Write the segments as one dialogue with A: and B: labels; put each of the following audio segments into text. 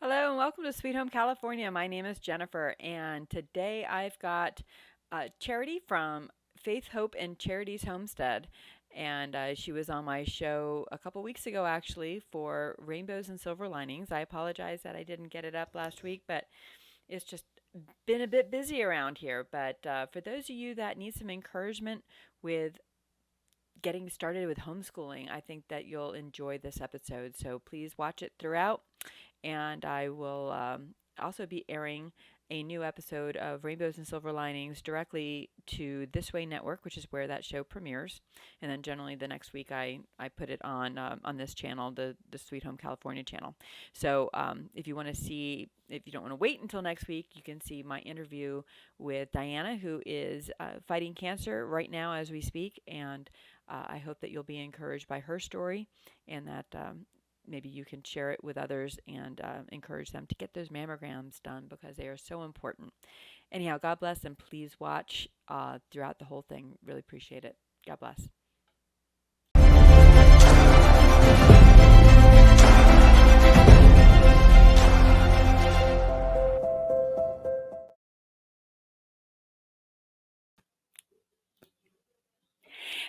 A: Hello and welcome to Sweet Home California. My name is Jennifer, and today I've got Charity from Faith, Hope, and Charity's Homestead. And she was on my show a couple weeks ago, actually, for Rainbows and Silver Linings. I apologize that I didn't get it up last week, but it's just been a bit busy around here. But for those of you that need some encouragement with getting started with homeschooling, I think that you'll enjoy this episode. So please watch it throughout, and I will also be airing a new episode of Rainbows and Silver Linings directly to This Way Network, which is where that show premieres. And then generally the next week I put it on this channel, the Sweet Home California channel. So if you want to see, if you don't want to wait until next week, you can see my interview with Diana, who is fighting cancer right now as we speak. And I hope that you'll be encouraged by her story, and that maybe you can share it with others and encourage them to get those mammograms done because they are so important. Anyhow, God bless, and please watch throughout the whole thing. Really appreciate it. God bless.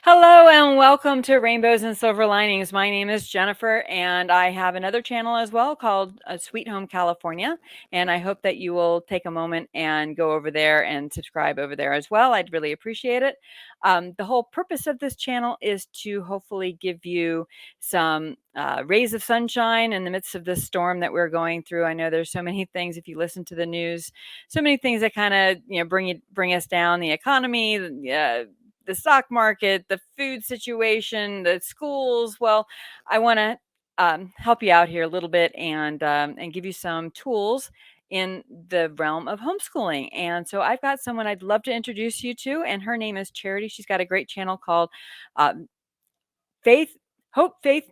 A: Hello and welcome to Rainbows and Silver Linings. My name is Jennifer, and I have another channel as well called Sweet Home California. And I hope that you will take a moment and go over there and subscribe over there as well. I'd really appreciate it. The whole purpose of this channel is to hopefully give you some rays of sunshine in the midst of this storm that we're going through. I know there's so many things, if you listen to the news, so many things that kind of bring us down. The economy, the stock market, the food situation, the schools. Well, I want to help you out here a little bit and give you some tools in the realm of homeschooling. And so I've got someone I'd love to introduce you to, and her name is Charity. She's got a great channel called um, Faith. Faith,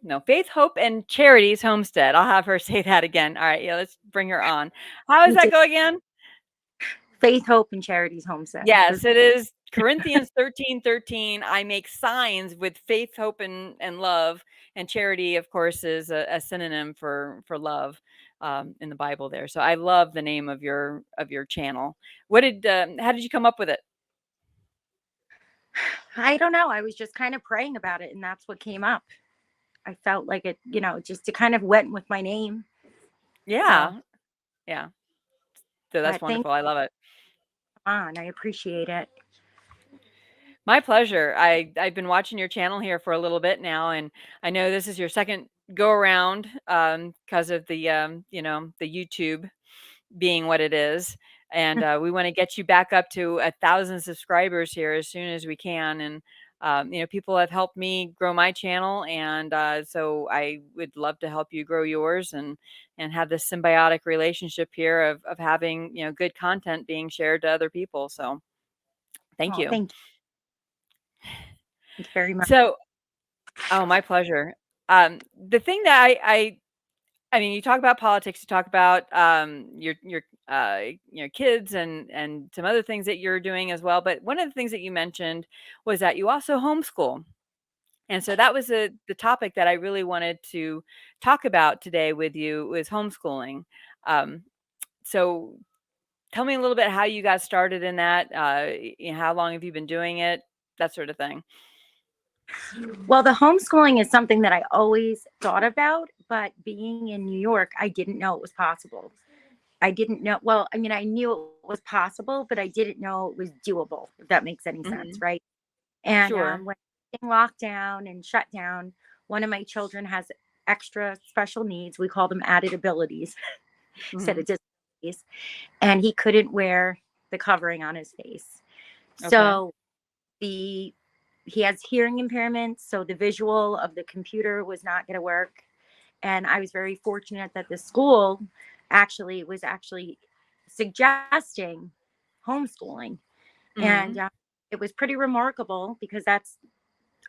A: Hope, and Charity's Homestead. I'll have her say that again. All right, yeah, let's bring her on. How does
B: You
A: that
B: did
A: go again?
B: Faith, Hope, and Charity's Homestead.
A: Yes, it is Corinthians 13:13. I make signs with faith, hope, and love. And charity, of course, is a synonym for love in the Bible there. So I love the name of your channel. How did you come up with it?
B: I don't know. I was just kind of praying about it, and that's what came up. I felt like it, just it kind of went with my name. So,
A: Yeah, yeah. So that's
B: but thank
A: wonderful. I love it.
B: you on. I appreciate it.
A: My pleasure. I've been watching your channel here for a little bit now, and I know this is your second go around because of the YouTube being what it is. And we want to get you back up to 1,000 subscribers here as soon as we can. And people have helped me grow my channel, and so I would love to help you grow yours and have this symbiotic relationship here of having good content being shared to other people. So thank
B: Oh,
A: you.
B: thank you very much.
A: So, oh, my pleasure. The thing that I mean, you talk about politics, you talk about your kids and some other things that you're doing as well. But one of the things that you mentioned was that you also homeschool, and so that was the topic that I really wanted to talk about today with you was homeschooling. Um, so tell me a little bit how you got started in that. How long have you been doing it? That sort of thing.
B: Well, the homeschooling is something that I always thought about, but being in New York, I didn't know it was possible. I didn't know. Well, I mean, I knew it was possible, but I didn't know it was doable, if that makes any sense,
A: Hmm.
B: right? And
A: Sure.
B: when everything locked down and shut down, one of my children has extra special needs. We call them added abilities instead
A: Hmm.
B: of disabilities. And he couldn't wear the covering on his face.
A: Okay.
B: So the he has hearing impairments, so the visual of the computer was not going to work. And I was very fortunate that the school actually suggesting homeschooling, and
A: Hmm.
B: it was pretty remarkable because that's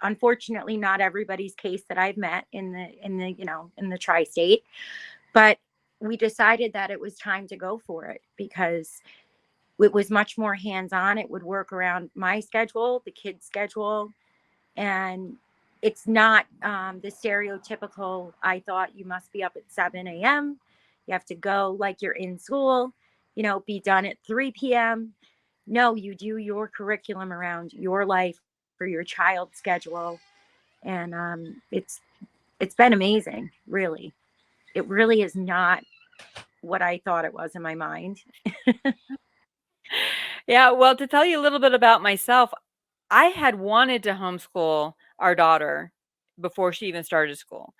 B: unfortunately not everybody's case that I've met in the tri-state. But we decided that it was time to go for it because it was much more hands-on. It would work around my schedule, the kids' schedule, and it's not the stereotypical, I thought you must be up at 7 a.m., You have to go like you're in school, be done at 3 p.m. No, you do your curriculum around your life for your child's schedule. And it's been amazing, really. It really is not what I thought it was in my mind.
A: Yeah, well, to tell you a little bit about myself, I had wanted to homeschool our daughter before she even started school.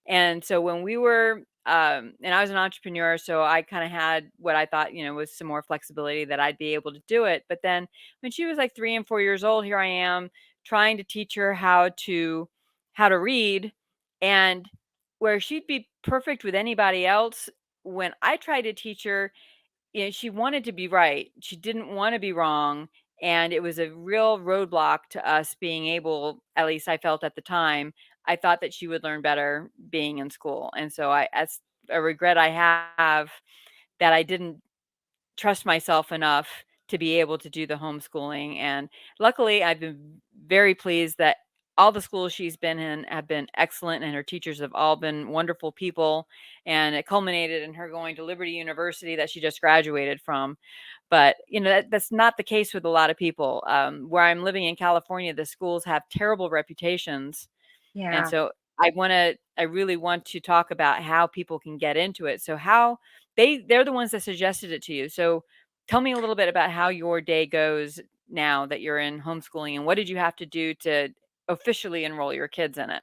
A: And so when we were, and I was an entrepreneur, so I kind of had what I thought, was some more flexibility that I'd be able to do it. But then when she was like 3 and 4 years old, here I am trying to teach her how to read, and where she'd be perfect with anybody else, when I tried to teach her, she wanted to be right. She didn't wanna be wrong, and it was a real roadblock to us being able, at least I felt at the time, I thought that she would learn better being in school, and so that's a regret I have, that I didn't trust myself enough to be able to do the homeschooling. And luckily, I've been very pleased that all the schools she's been in have been excellent, and her teachers have all been wonderful people. And it culminated in her going to Liberty University that she just graduated from. But that's not the case with a lot of people. Where I'm living in California, the schools have terrible reputations, and
B: Yeah.
A: so I really want to talk about how people can get into it. So how they're the ones that suggested it to you. So tell me a little bit about how your day goes now that you're in homeschooling, and what did you have to do to officially enroll your kids in it?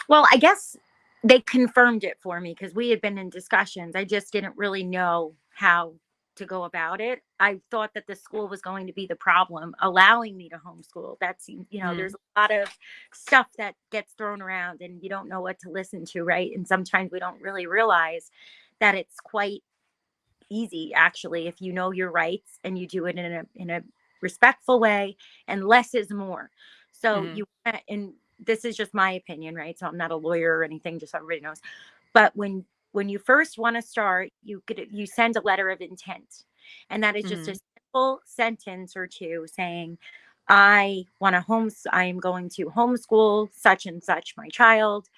B: Well, I guess they confirmed it for me because we had been in discussions. I just didn't really know how to go about it. I thought that the school was going to be the problem, allowing me to homeschool. There's
A: Mhm.
B: a lot of stuff that gets thrown around and you don't know what to listen to, right? And sometimes we don't really realize that it's quite easy, actually, if you know your rights and you do it in a respectful way, and less is more. So
A: Mhm.
B: and this is just my opinion, right? So I'm not a lawyer or anything, just so everybody knows. But when you first want to start, you send a letter of intent, and that is just a
A: Mhm.
B: simple sentence or two saying, I am going to homeschool such and such my child,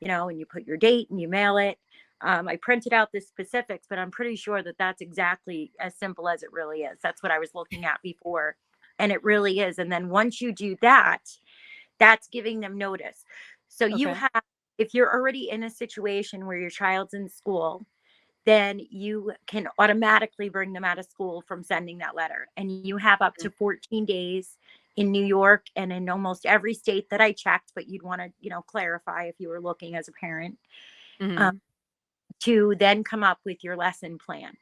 B: and you put your date and you mail it. I printed out the specifics, but I'm pretty sure that that's exactly as simple as it really is. That's what I was looking at before, and it really is. And then once you do that, that's giving them notice. So
A: Okay.
B: if you're already in a situation where your child's in school, then you can automatically bring them out of school from sending that letter. And you have up
A: Mhm.
B: to 14 days in New York and in almost every state that I checked, but you'd want to, clarify if you were looking as a parent, um,
A: Mhm.
B: to then come up with your lesson plan.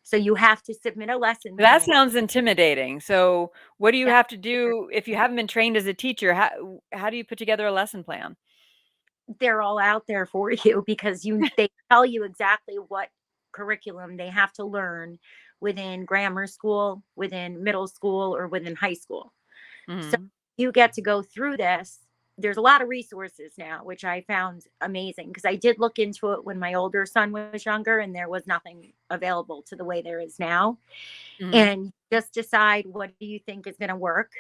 B: So you have to submit a lesson
A: That
B: plan.
A: sounds intimidating. So what do you
B: That
A: have to do if you haven't been trained as a teacher? How do you put together a lesson plan?
B: they're all out there for you because they tell you exactly what curriculum they have to learn within grammar school, within middle school, or within high school. So
A: Mhm.
B: you get to go through this. There's a lot of resources now, which I found amazing because I did look into it when my older son was younger and there was nothing available to the way there is now.
A: Mhm.
B: And just decide, what do you think is going to work?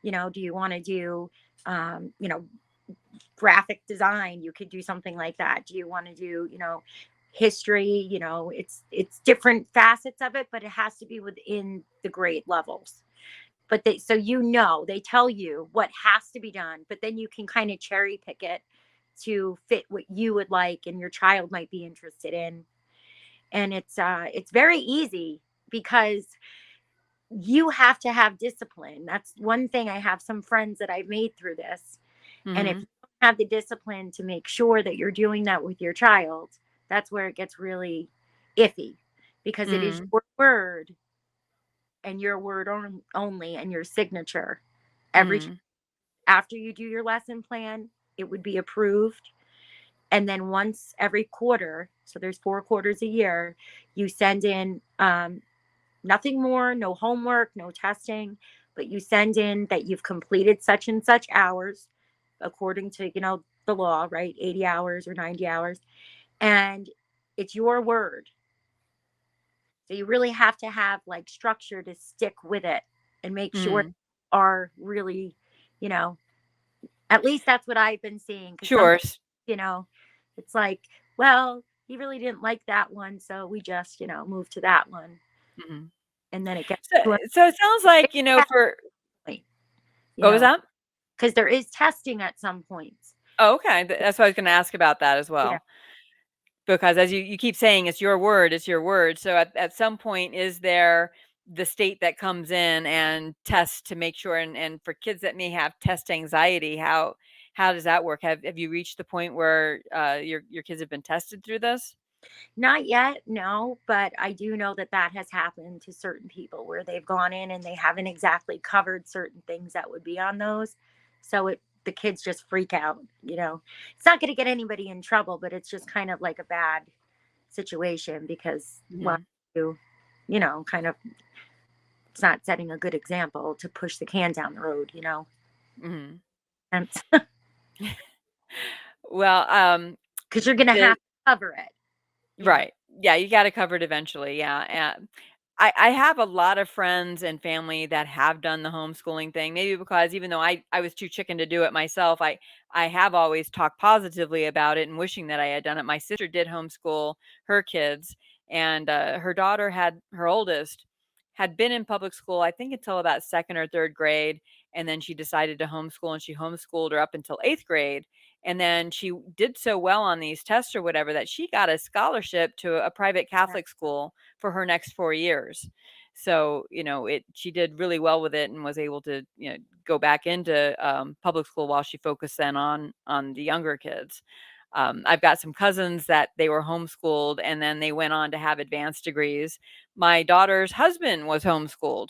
B: Do you want to do, um, you know, graphic design? You could do something like that. Do you want to do, history? It's different facets of it, but it has to be within the grade levels. But they tell you what has to be done, but then you can kind of cherry pick it to fit what you would like and your child might be interested in. And it's very easy because you have to have discipline. That's one thing. I have some friends that I've made through this. And if
A: Mhm.
B: you don't have the discipline to make sure that you're doing that with your child, that's where it gets really iffy, because it is
A: Mhm.
B: your word and your word only, and your signature. Every
A: Mhm.
B: After you do your lesson plan, it would be approved. And then once every quarter, so there's 4 quarters a year, you send in, nothing more, no homework, no testing, but you send in that you've completed such and such hours according to, the law, right? 80 hours or 90 hours. And it's your word. So you really have to have like structure to stick with it and make sure
A: Mhm.
B: are really, you know, at least that's what I've been seeing. Because some
A: Sure.
B: people, you know, it's like, well, he really didn't like that one, so we just, moved to that one.
A: Mhm.
B: And then it gets
A: So
B: to a
A: so it sounds like, for
B: point,
A: what was that?
B: because there is testing at some points.
A: Oh, okay. That's what I was gonna ask about that as
B: Yeah.
A: well. Because as you keep saying, it's your word, it's your word. So at some point, is there the state that comes in and tests to make sure, and for kids that may have test anxiety, how does that work? Have you reached the point where your kids have been tested through this?
B: Not yet, no, but I do know that that has happened to certain people where they've gone in and they haven't exactly covered certain things that would be on those. So the kids just freak out. It's not going to get anybody in trouble, but it's just kind of like a bad situation because, well,
A: Mhm.
B: kind of, it's not setting a good example to push the can down the road.
A: Mhm.
B: And
A: Well,
B: because you're going to have
A: the
B: to cover it.
A: right. Yeah, you got it covered eventually. Yeah. And I have a lot of friends and family that have done the homeschooling thing. Maybe because even though I was too chicken to do it myself, I have always talked positively about it and wishing that I had done it. My sister did homeschool her kids, and her daughter had her oldest had been in public school, I think until about second or third grade, and then she decided to homeschool, and she homeschooled her up until eighth grade, and then she did so well on these tests or whatever that she got a scholarship to a private
B: Yeah.
A: Catholic school for her next 4 years. So, she did really well with it and was able to, go back into public school while she focused then on the younger kids. I've got some cousins that they were homeschooled and then they went on to have advanced degrees. My daughter's husband was homeschooled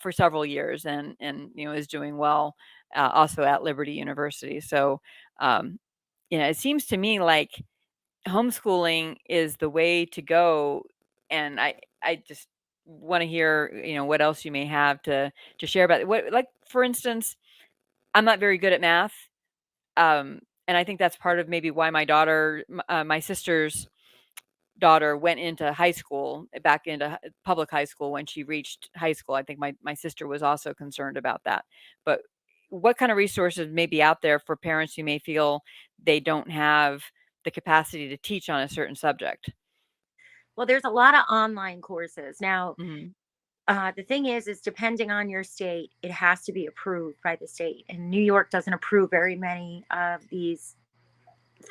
A: for several years, and is doing well also at Liberty University. So, um, it seems to me like homeschooling is the way to go, and I just want to hear what else you may have to share about it. What, like, for instance, I'm not very good at math, and I think that's part of maybe why my sister's daughter went into high school, back into public high school when she reached high school. I think my sister was also concerned about that. But what kind of resources may be out there for parents who may feel they don't have the capacity to teach on a certain subject?
B: Well, there's a lot of online courses now.
A: Mhm.
B: The thing is depending on your state, it has to be approved by the state. And New York doesn't approve very many of these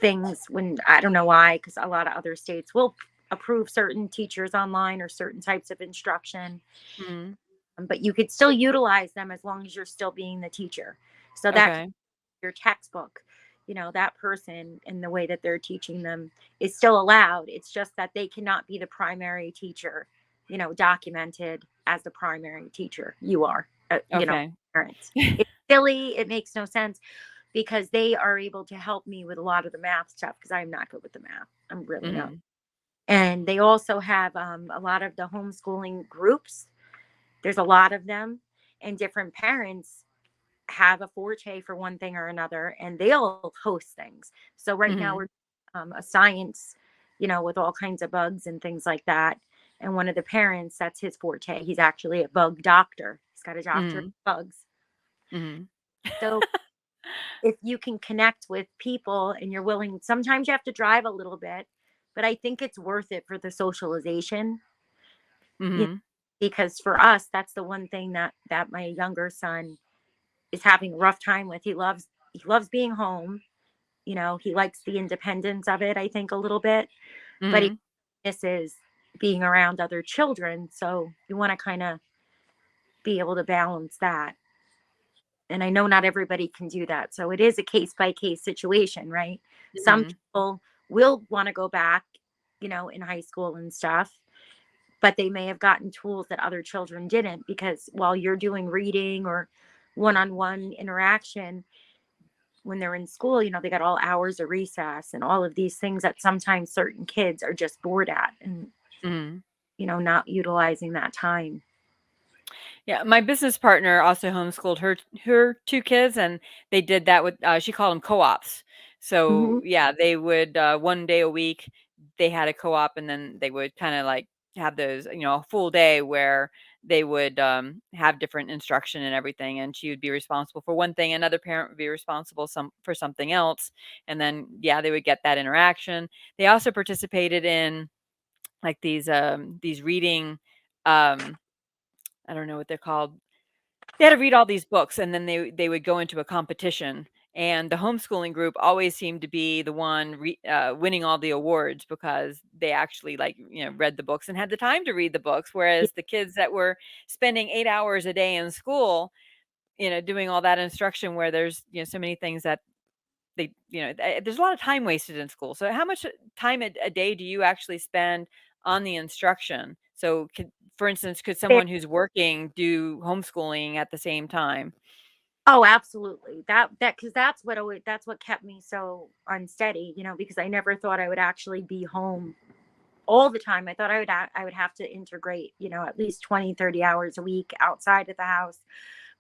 B: things when I don't know why, because a lot of other states will approve certain teachers online or certain types of instruction.
A: Mhm.
B: But you could still utilize them as long as you're still being the teacher. So that
A: Okay.
B: your textbook, that person and the way that they're teaching them is still allowed. It's just that they cannot be the primary teacher, documented as the primary teacher. You are,
A: Okay.
B: parents. It's silly. It makes no sense because they are able to help me with a lot of the math stuff because I'm not good with the math. I'm really not.
A: Mhm.
B: And they also have a lot of the homeschooling groups. There's a lot of them, and different parents have a forte for one thing or another, and they'll host things. So right now
A: Mhm.
B: we're a science, with all kinds of bugs and things like that. And one of the parents, that's his forte. He's actually a bug doctor. He's got a doctorate
A: Mhm.
B: in bugs.
A: Mhm.
B: So if you can connect with people and you're willing, sometimes you have to drive a little bit, but I think it's worth it for the socialization. You know,
A: Mhm.
B: because for us, that's the one thing that my younger son is having a rough time with. He loves being home. He likes the independence of it, I think, a little bit, but he
A: Mhm.
B: misses being around other children. So you want to kind of be able to balance that. And I know not everybody can do that. So it is a case by case situation, right? Some
A: Mhm.
B: people will want to go back, in high school and stuff, but they may have gotten tools that other children didn't because while you're doing reading or one on one interaction, when they're in school, they got all hours of recess and all of these things that sometimes certain kids are just bored at and,
A: Mhm.
B: not utilizing that time.
A: Yeah, my business partner also homeschooled her 2 kids, and they did that with she called them co-ops.
B: Hmm.
A: So, yeah, they would, 1 day a week, they had a co-op, and then they would kinda, like, have those, a full day where they would have different instruction and everything, and she would be responsible for one thing, another parent would be responsible for something else, and then yeah, they would get that interaction. They also participated in like these reading, um, I don't know what they're called. They had to read all these books, and then they would go into a competition, and the homeschooling group always seemed to be the one winning all the awards because they actually, like, read the books and had the time to read the books, whereas the kids that were spending 8 hours a day in school, doing all that instruction where there's, so many things that there's a lot of time wasted in school. So how much time a day do you actually spend on the instruction? So for instance, could
B: There-
A: someone who's working do homeschooling at the same time?
B: Oh, absolutely. That because that's what kept me so unsteady, because I never thought I would actually be home all the time. I thought I would have to integrate, at least 20, 30 hours a week outside of the house.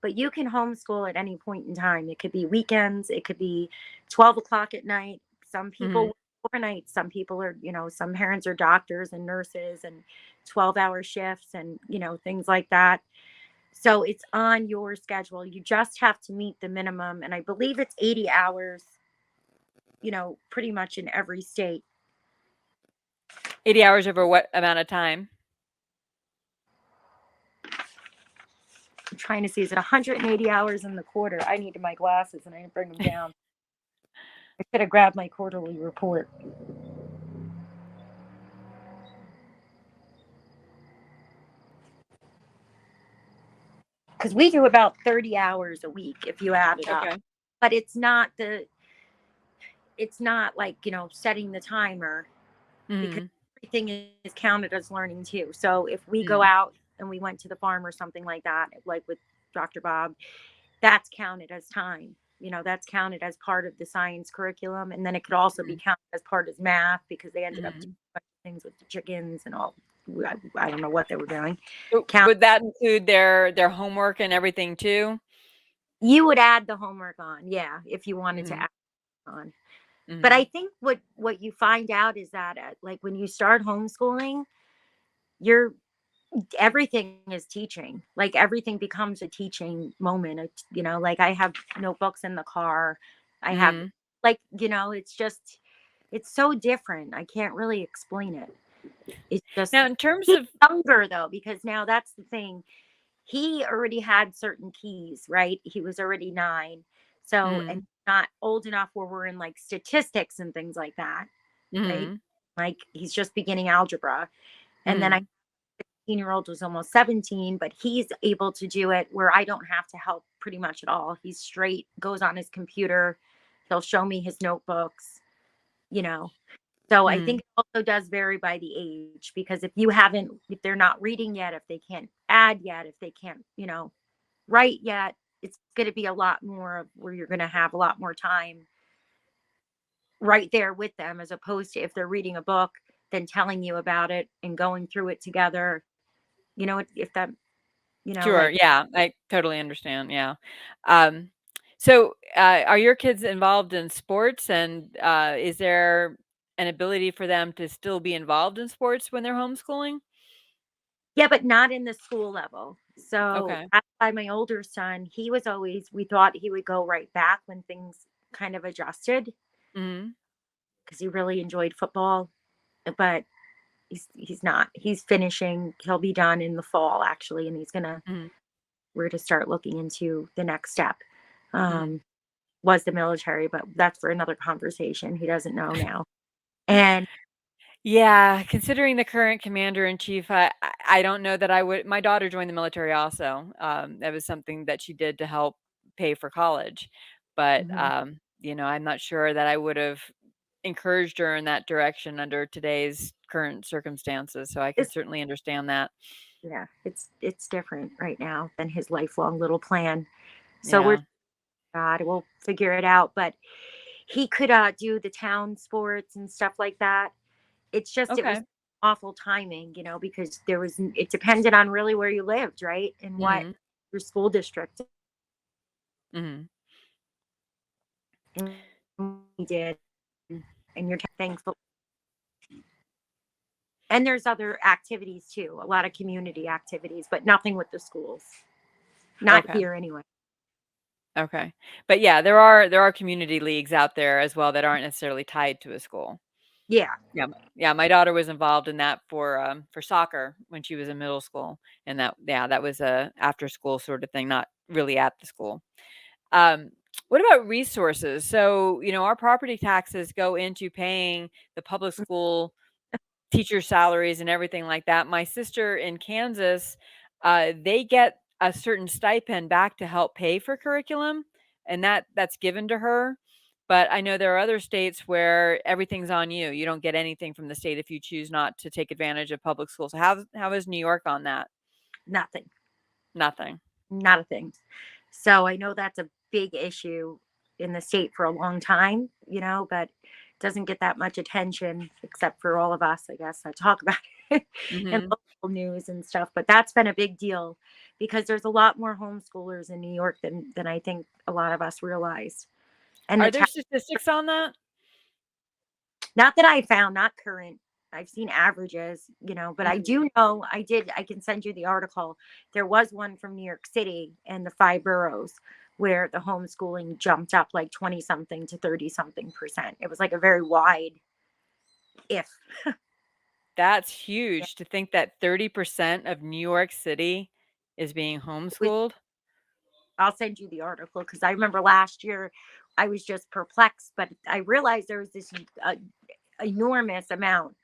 B: But you can homeschool at any point in time. It could be weekends, it could be 12 o'clock at night. Some people
A: Mhm.
B: work overnight, some people are, some parents are doctors and nurses and 12-hour shifts and, things like that. So it's on your schedule. You just have to meet the minimum. And I believe it's 80 hours, pretty much in every state.
A: 80 hours over what amount of time?
B: I'm trying to see, is it 180 hours in the quarter? I needed my glasses and I didn't bring them down. I could have grabbed my quarterly report. Because we do about 30 hours a week if you add it up.
A: Okay.
B: But it's not like, setting the timer, because
A: Mhm.
B: everything is counted as learning too. So if we go
A: Mhm.
B: out and we went to the farm or something like that, like with Dr. Bob, that's counted as time. That's counted as part of the science curriculum. And then it could also be
A: Mhm.
B: counted as part of math because they ended up doing
A: Mhm.
B: things with the chickens and all. I don't know what they were doing.
A: So
B: Count.
A: would that include their homework and everything too?
B: You would add the homework on, yeah, if you wanted to
A: Mhm.
B: add on. But I
A: Mhm.
B: think what you find out is that like when you start homeschooling, you're everything is teaching. Like everything becomes a teaching moment. Like I have notebooks in the car. I have
A: Mhm.
B: like, it's just it's so different. I can't really explain it. It's just
A: Now in terms
B: he's
A: of
B: younger though, because now that's the thing. He already had certain keys, right? He was already 9. So, and
A: mhm.
B: not old enough where we're in like statistics and things like that, right?
A: Mhm.
B: Like he's just beginning algebra. And then I
A: Mhm.
B: 15-year-old was almost 17, but he's able to do it where I don't have to help pretty much at all. He's straight, goes on his computer, he'll show me his notebooks, you know. So I think
A: Mhm.
B: it also does vary by the age, because if they're not reading yet, if they can't add yet, if they can't, write yet, it's going to be a lot more of where you're going to have a lot more time right there with them, as opposed to if they're reading a book, then telling you about it and going through it together. If that,
A: Sure,
B: like,
A: yeah, I totally understand, yeah. Um, so, are your kids involved in sports, and, is there an ability for them to still be involved in sports when they're homeschooling?
B: yeah, but not in the school level. So
A: Okay.
B: that's why my older son, we thought he would go right back when things kind of adjusted,
A: Mhm.
B: because he really enjoyed football, but he's not. He's finishing. He'll be done in the fall actually, and
A: Mhm.
B: we're to start looking into the next step.
A: Mhm.
B: Um, was the military, but that's for another conversation. He doesn't know now. And
A: Yeah, considering the current commander in chief, I don't know that I would. My daughter joined the military also. That was something that she did to help pay for college, but,
B: mhm,
A: I'm not sure that I would've encouraged her in that direction under today's current circumstances, so I can
B: it's
A: certainly understand that.
B: yeah, it's different right now than his lifelong little plan. So we're
A: Yeah.
B: God, we'll figure it out. But he could do the town sports and stuff like that. It was
A: Okay.
B: awful timing, because it depended on really where you lived, right? And what
A: Mhm.
B: your school district
A: Mhm.
B: did, and you're thankful. And there's other activities too, a lot of community activities, but nothing with the schools. Not
A: Okay.
B: here anyway.
A: Okay. But yeah, there are community leagues out there as well that aren't necessarily tied to a school.
B: Yeah,
A: Yeah, yeah, my daughter was involved in that for soccer when she was in middle school, and that was a after school sort of thing, not really at the school. Um, what about resources? So, our property taxes go into paying the public school teacher salaries and everything like that. My sister in Kansas, they get a certain stipend back to help pay for curriculum, and that's given to her. But I know there are other states where everything's on you. You don't get anything from the state if you choose not to take advantage of public schools. How is New York on that?
B: nothing.
A: Nothing.
B: Not a thing. So I know that's a big issue in the state for a long time, but doesn't get that much attention except for all of us, I guess. I talk about it in
A: Mhm.
B: local news and stuff, but that's been a big deal because there's a lot more homeschoolers in New York than I think a lot of us realize. And the
A: Are there statistics on that?
B: not that I found, not current. I've seen averages, but I
A: Mhm.
B: do know I can send you the article. There was one from New York City and the five boroughs where the homeschooling jumped up like 20 something to 30 something percent. It was like a very wide if.
A: That's
B: Yeah.
A: huge to think that 30% of New York City is being
B: It was,
A: homeschooled.
B: I'll send you the article because I remember last year I was just perplexed, but I realized there was this enormous amount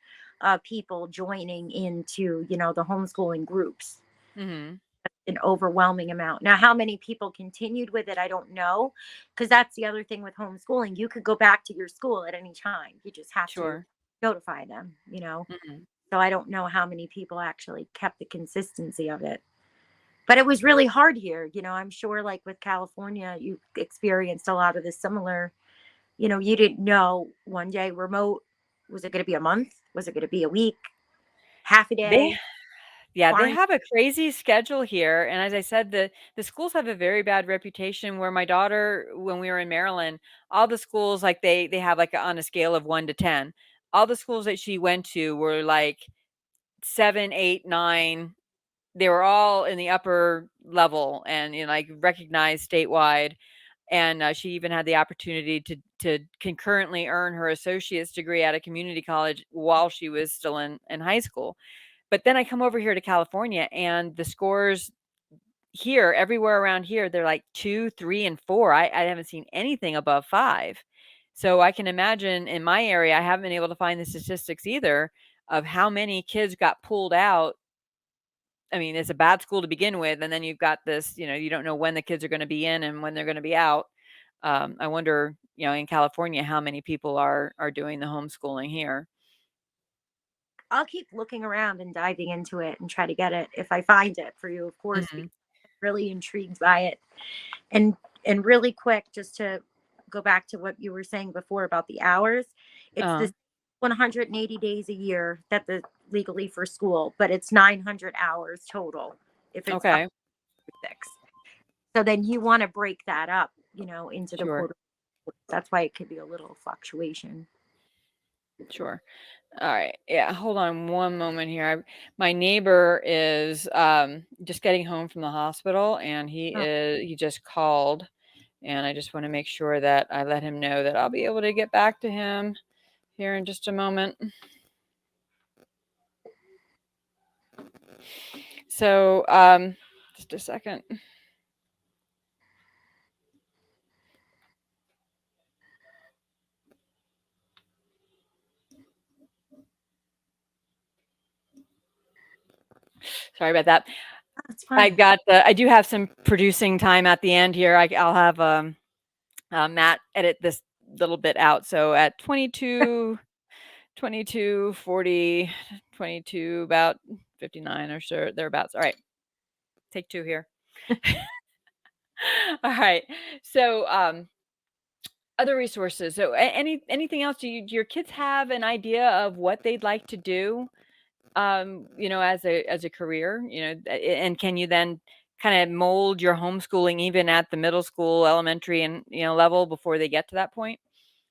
B: of people joining into, the homeschooling groups,
A: Mhm.
B: an overwhelming amount. Now, how many people continued with it, I don't know, because that's the other thing with homeschooling. You could go back to your school at any time. You just have to
A: Sure.
B: notify them.
A: Mhm.
B: So I don't know how many people actually kept the consistency of it. But it was really hard here. I'm sure, like with California, you experienced a lot of the similar. You didn't know one day remote. Was it going to be a month? Was it going to be a week? Half a
A: They
B: day?
A: Yeah, they
B: Quarantine?
A: have a crazy schedule here, and as I said, the schools have a very bad reputation where my daughter when we were in Maryland, all the schools, like, they have, like, on a scale of 1 to 10, all the schools that she went to were, like, 7, 8, 9. They were all in the upper level and, like, recognized statewide, and, she even had the opportunity to concurrently earn her associate's degree at a community college while she was still in high school. But then I come over here to California and the scores here, everywhere around here, they're like 2, 3, and 4. I haven't seen anything above 5. So I can imagine in my area, I haven't been able to find the statistics either of how many kids got pulled out. I mean, it's a bad school to begin with, and then you've got this, you don't know when the kids are gonna be in and when they're gonna be out. I wonder, in California, how many people are doing the homeschooling here.
B: I'll keep looking around and diving into it and try to get it if I find it for you, of course,
A: Mhm.
B: because I'm really intrigued by it. And really quick, just to go back to what you were saying before about the hours, it's
A: Uh,
B: this 180 days a year that the legally for school, but it's 900 hours total if it's up
A: okay,
B: to 6. So then you want to break that up, into the
A: sure,
B: quarter. That's why it could be a little fluctuation.
A: sure. Alright, yeah, hold on one moment here. My neighbor is, just getting home from the hospital, and
B: Oh,
A: he just called, and I just wanna make sure that I let him know that I'll be able to get back to him here in just a moment. So, just a second. Sorry about that.
B: that's fine.
A: I do have some producing time at the end here. I'll have, Matt edit this little bit out, so at 22, 40, 22, about 59 or so thereabouts. All right, take 2 here. All right. So, other resources. So, anything else? Do your kids have an idea of what they'd like to do? As a career. And can you then kind of mold your homeschooling even at the middle school, elementary, and level before they get to that point?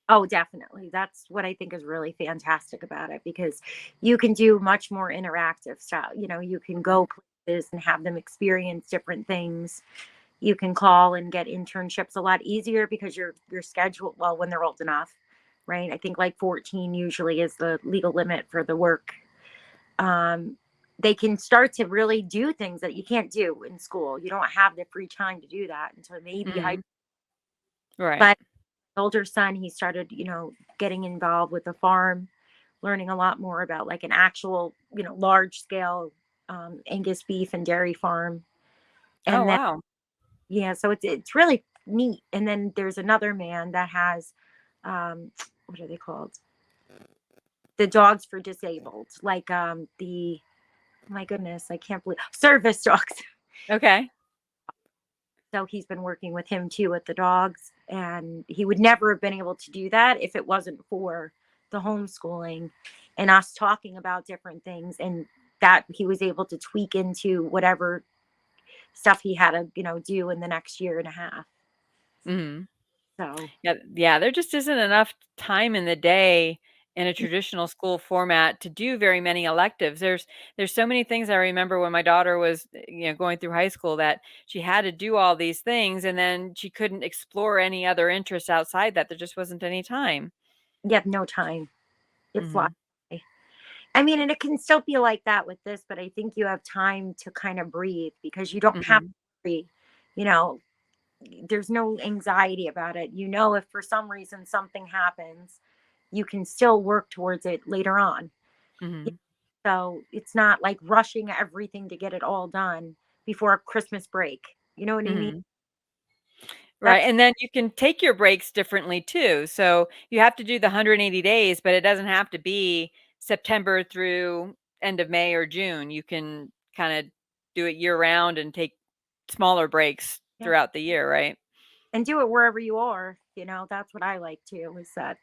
B: Oh, definitely. That's what I think is really fantastic about it because you can do much more interactive stuff. You can go places and have them experience different things. You can call and get internships a lot easier because you're scheduled well when they're old enough, right? I think like 14 usually is the legal limit for the work. Um, they can start to really do things that you can't do in school. You don't have the free time to do that until maybe high.
A: Mhm. Right.
B: But older son, he started, getting involved with the farm, learning a lot more about like an actual, large scale Angus beef and dairy farm.
A: Oh,
B: And then,
A: wow.
B: yeah, so it's really neat. And then there's another man that has, um, what are they called? The dogs for disabled, like the, my goodness, I can't believe service dogs.
A: Okay.
B: So he's been working with him too with the dogs. And he would never have been able to do that if it wasn't for the homeschooling and us talking about different things and that he was able to tweak into whatever stuff he had to, do in the next year and a half.
A: Mhm.
B: So
A: Yeah, yeah, there just isn't enough time in the day in a traditional school format to do very many electives. There's so many things I remember when my daughter was, going through high school that she had to do all these things and then she couldn't explore any other interests outside that. There just wasn't any time.
B: you have no time. It flies
A: Mhm.
B: by. I mean, and it can still be like that with this, but I think you have time to kind of breathe because you don't have to
A: Mhm.
B: breathe. You know, there's no anxiety about it. If for some reason something happens, you can still work towards it later on.
A: Mhm.
B: So it's not like rushing everything to get it all done before Christmas break. You know what I mean?
A: Mhm. Right,
B: That's
A: and then you can take your breaks differently too. So you have to do the 180 days, but it doesn't have to be September through end of May or June. You can kind of do it year round and take smaller breaks
B: yeah.
A: throughout the year, right?
B: And do it wherever you are. That's what I like too, is that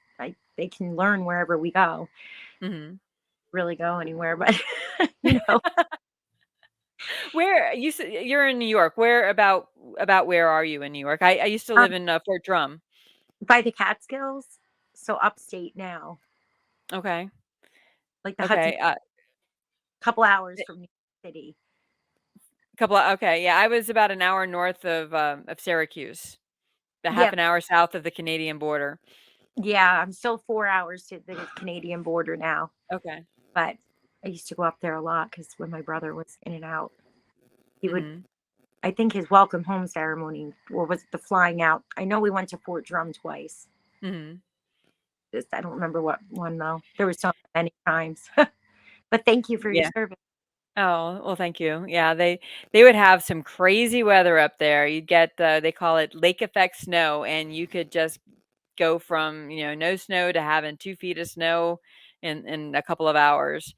B: they can learn wherever we go.
A: Mhm.
B: Really go anywhere, but you know,
A: Where you you're in New York. Where about where are you in New York? I used to
B: um,
A: live in Fort Drum.
B: by the Catskills, so upstate now,
A: Okay.
B: like the Hudson,
A: Okay.
B: couple hours from New York City.
A: Okay. Yeah, I was about an hour north of Syracuse, the half
B: Yeah,
A: an hour south of the Canadian border.
B: yeah, I'm still 4 hours to the Canadian border now,
A: Okay.
B: but I used to go up there a lot because when my brother was in and out, he would.
A: Mhm.
B: I think his welcome home ceremony, or was it the flying out? I know we went to Fort Drum twice.
A: Mhm.
B: I don't remember what one though. There was so many times. But thank you for your
A: Yeah.
B: service.
A: Oh, well, thank you. Yeah, they would have some crazy weather up there. You'd get they call it lake effect snow, and you could just go from no snow to having 2 feet of snow in a couple of hours.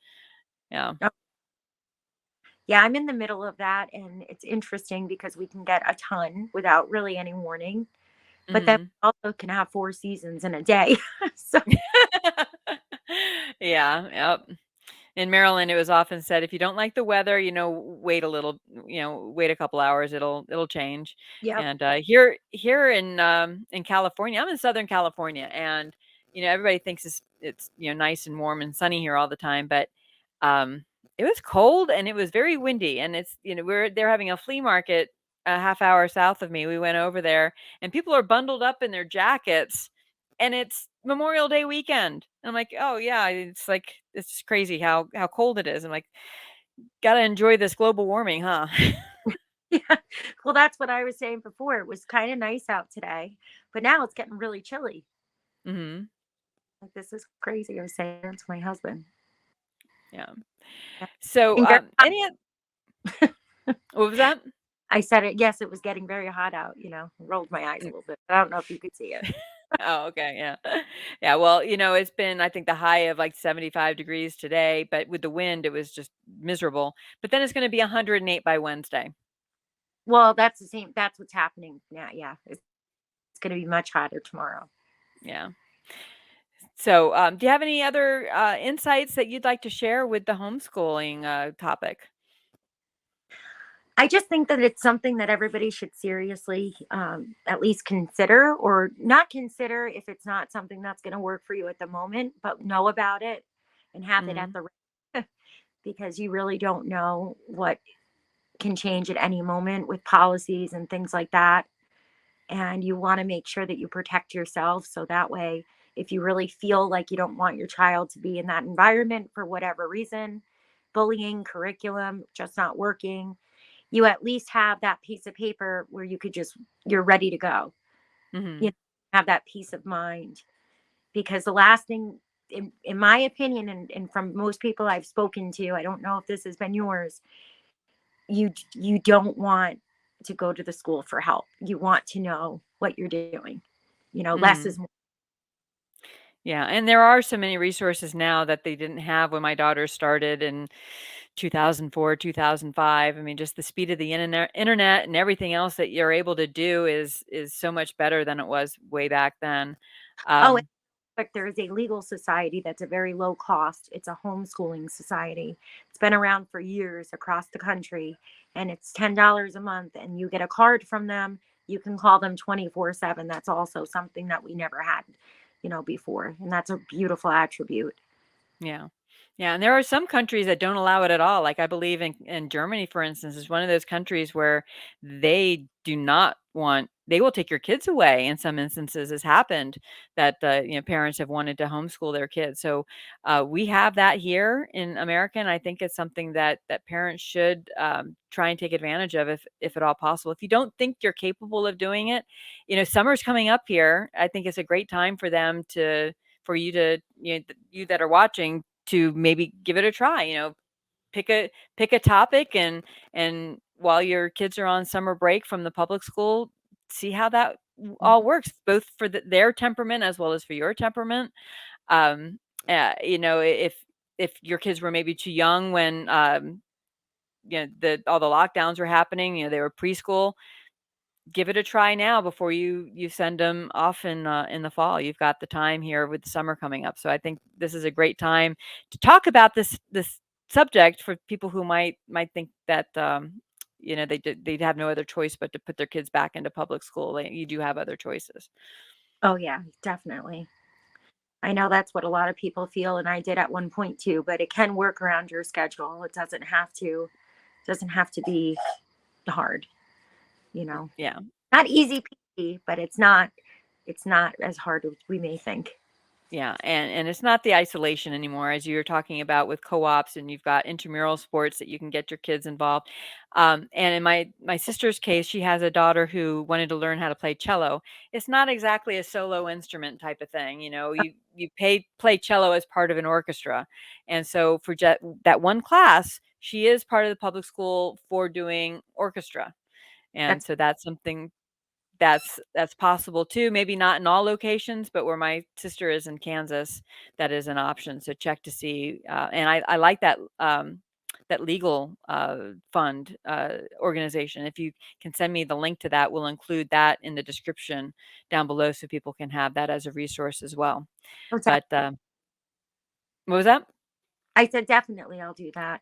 A: Yeah.
B: Oh, yeah, I'm in the middle of that, and it's interesting because we can get a ton without really any warning. But then
A: Hmm.
B: we also can have four seasons in a day. So
A: Yeah. Yep. In Maryland, it was often said, if you don't like the weather, wait a little, wait a couple hours, it'll change.
B: yep.
A: And here in California, I'm in Southern California, and everybody thinks it's nice and warm and sunny here all the time, but um, it was cold and it was very windy, and it's they're having a flea market a half hour south of me. We went over there, and people are bundled up in their jackets, and it's Memorial Day weekend. And I'm like, "Oh, yeah, it's like it's just crazy how cold it is." I'm like, "Gotta enjoy this global warming, huh?"
B: Yeah. Well, that's what I was saying before. It was kind of nice out today, but now it's getting really chilly.
A: Mhm.
B: Like this is crazy. I was saying to my husband.
A: Yeah.
B: Yeah.
A: So,
B: Getting very
A: any oth what was that?
B: I said it. Yes, it was getting very hot out. Rolled my eyes a
A: Mm.
B: little bit. I don't know if you could see it.
A: Oh, okay, yeah. Yeah, well, it's been, I think, the high of, like, 75 degrees today, but with the wind, it was just miserable. But then it's gonna be 108 by Wednesday.
B: Well, that's the same. That's what's happening now. Yeah, it's going to be much hotter tomorrow.
A: Yeah. So, do you have any other, insights that you'd like to share with the homeschooling, topic?
B: I just think that it's something that everybody should seriously, at least consider, or not consider if it's not something that's going to work for you at the moment, but know about it and have it at
A: Mhm.
B: the because you really don't know what can change at any moment with policies and things like that. And you want to make sure that you protect yourself. So that way, if you really feel like you don't want your child to be in that environment for whatever reason, bullying, curriculum, just not working, you at least have that piece of paper where you could just, you're ready to go. You know,
A: Mhm.
B: have that peace of mind. Because the last thing, in my opinion, and from most people I've spoken to, I don't know if this has been yours, you don't want to go to the school for help. You want to know what you're doing. Less is
A: Mhm.
B: more.
A: Yeah, and there are so many resources now that they didn't have when my daughter started in 2004, 2005. I mean, just the speed of the internet and everything else that you're able to do is so much better than it was way back then.
B: Oh,
A: Um,
B: but there is a legal society that's a very low cost. It's a homeschooling society. It's been around for years across the country, and it's $10 a month, and you get a card from them. You can call them 24/7. That's also something that we never had, before, and that's a beautiful attribute.
A: Yeah. Yeah, and there are some countries that don't allow it at all. Like I believe in Germany, for instance, is one of those countries where they do not want they will take your kids away in some instances has happened that parents have wanted to homeschool their kids. So we have that here in America, and I think it's something that parents should try and take advantage of if at all possible. If you don't think you're capable of doing it, summer's coming up here. I think it's a great time for you to you that are watching to maybe give it a try. Pick a pick a topic and while your kids are on summer break from the public school, see how that all
B: Mhm.
A: works, both for their temperament as well as for your temperament. Um, if your kids were maybe too young when the all the lockdowns were happening, they were preschool, give it a try now before you send them off in the fall. You've got the time here with the summer coming up, so I think this is a great time to talk about this subject for people who might think that they'd have no other choice but to put their kids back into public school. You do have other choices.
B: Oh yeah, definitely. I know that's what a lot of people feel, and I did at one point too, but it can work around your schedule. It doesn't have to be hard, you know.
A: Yeah.
B: Not easy peasy, but it's not as hard as we may think.
A: Yeah, and it's not the isolation anymore, as you were talking about with co-ops, and you've got intramural sports that you can get your kids involved. And in my sister's case, she has a daughter who wanted to learn how to play cello. It's not exactly a solo instrument type of thing, you play cello as part of an orchestra, and so for that one class, she is part of the public school for doing orchestra, and
B: That's
A: so that's something that's possible too, maybe not in all locations, but where my sister is in Kansas, that is an option, so check to see, and I like that legal, fund, organization. If you can send me the link to that, we'll include that in the description down below so people can have that as a resource as well.
B: oh,
A: But, what was that?
B: I said definitely I'll do that.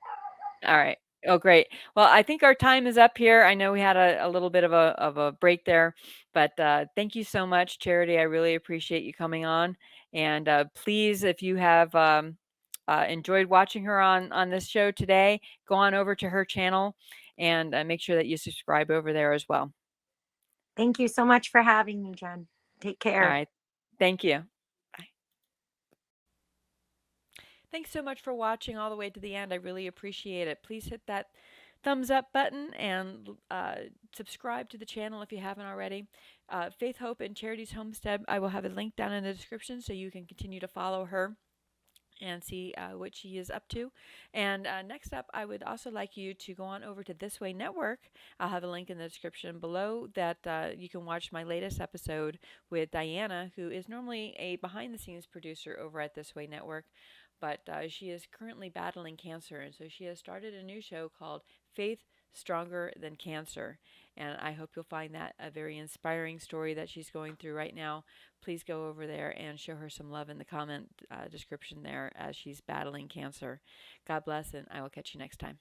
A: All right. Oh, great. Well, I think our time is up here. I know we had a little bit of a break there, but thank you so much, Charity. I really appreciate you coming on. And please, if you have enjoyed watching her on this show today, go on over to her channel and make sure that you subscribe over there as well.
B: Thank you so much for having me, Jen. Take
A: All
B: care.
A: right. Thank you. Bye. Thanks so much for watching all the way to the end. I really appreciate it. Please hit that thumbs up button and subscribe to the channel if you haven't already. Faith, Hope, and Charity's Homestead, I will have a link down in the description so you can continue to follow her and see what she is up to. And next up, I would also like you to go on over to This Way Network. I'll have a link in the description below that you can watch my latest episode with Diana, who is normally a behind the scenes producer over at This Way Network. But she is currently battling cancer, and so she has started a new show called Faith Stronger Than Cancer. And I hope you'll find that a very inspiring story that she's going through right now. Please go over there and show her some love in the comment description there as she's battling cancer. God bless, and I will catch you next time.